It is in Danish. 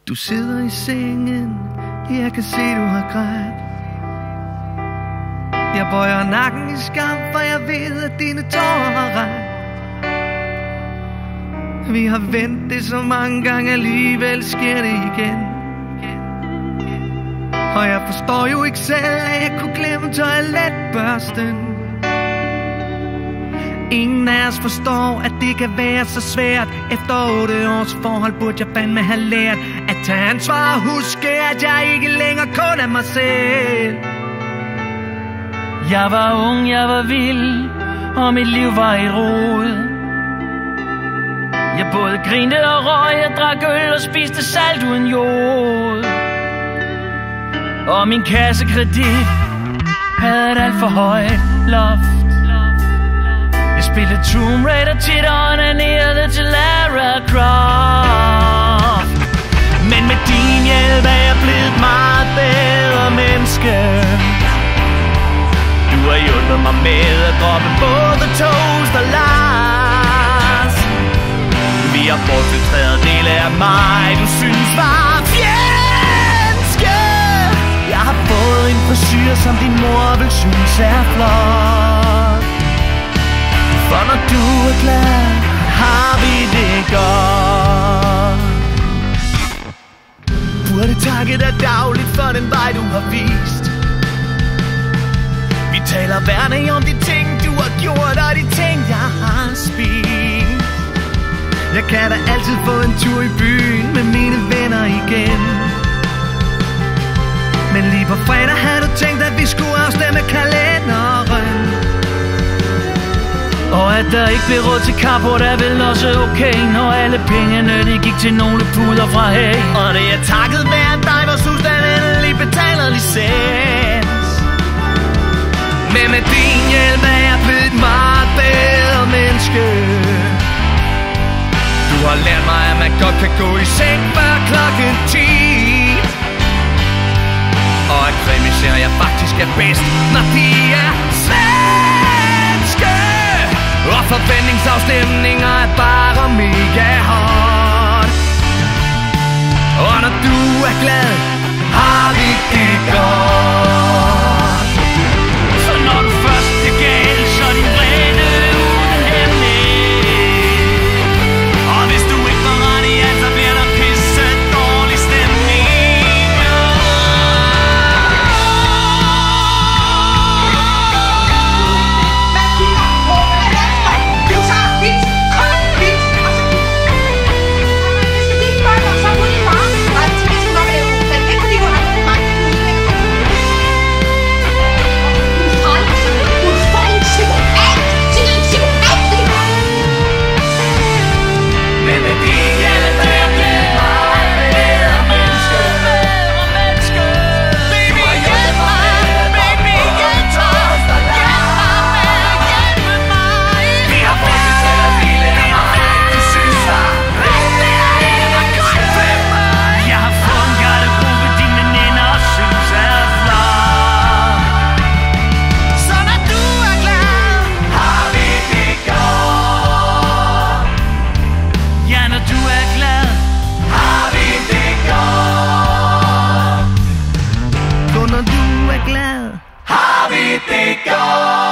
Du sidder i sengen, jeg kan se du har grædt. Jeg bøjer nakken i skam, for jeg ved at dine tårer har ret. Vi har vendt det så mange gange, alligevel sker det igen. Og jeg forstår jo ikke selv, at jeg kunne glemme toiletbørsten. Ingen af os forstår, at det kan være så svært. Efter 8 års forhold burde jeg fandme have lært at tage ansvar og huske, at jeg ikke længere kun er mig selv. Jeg var ung, jeg var vild, og mit liv var et rod. Jeg både grinte og røg, jeg drak øl og spiste salt uden jord. Og min kassekredit havde et alt for højt loft. Jeg spillede Tomb Raider tit og onanerede til Lara Croft. Men med din hjælp er jeg blevet et meget bedre menneske. Du har hjulpet mig med at droppe både toast og Lars. Vi har bortfiltreret dele af mig, du synes var fjendske. Jeg har fået en frisyr, som din mor vil synes er flot. For når du er glad, har vi det godt. Burde takke dig dagligt for den vej, du har vist. Vi taler hver dag om de ting, du har gjort, og de ting, jeg har spist. Jeg kan da altid få en tur i byen med mine venner igen. Men lige på fredag havde du tænkt, at vi skulle afstemme kalenderen. Og at der ikke blev råd til carport er vel også okay, når alle pengene de gik til nogle puder fra Hay. Og det er takket være dig, vores husstand endelig betaler licens. Men med din hjælp er jeg blevet et meget bedre menneske. Du har lært mig, at man godt kan gå i seng før klokken 10. Og at krimiserier faktisk er bedst, når de er svenske. Og forventningsafstemninger er bare mega hot. Og når du er glad, har vi det godt. Så når du først er gal, så er din glæde uden hemmelighed. Og hvis du ikke får ret i alt, så bliver der pisse dårlig stemning. Har vi det godt?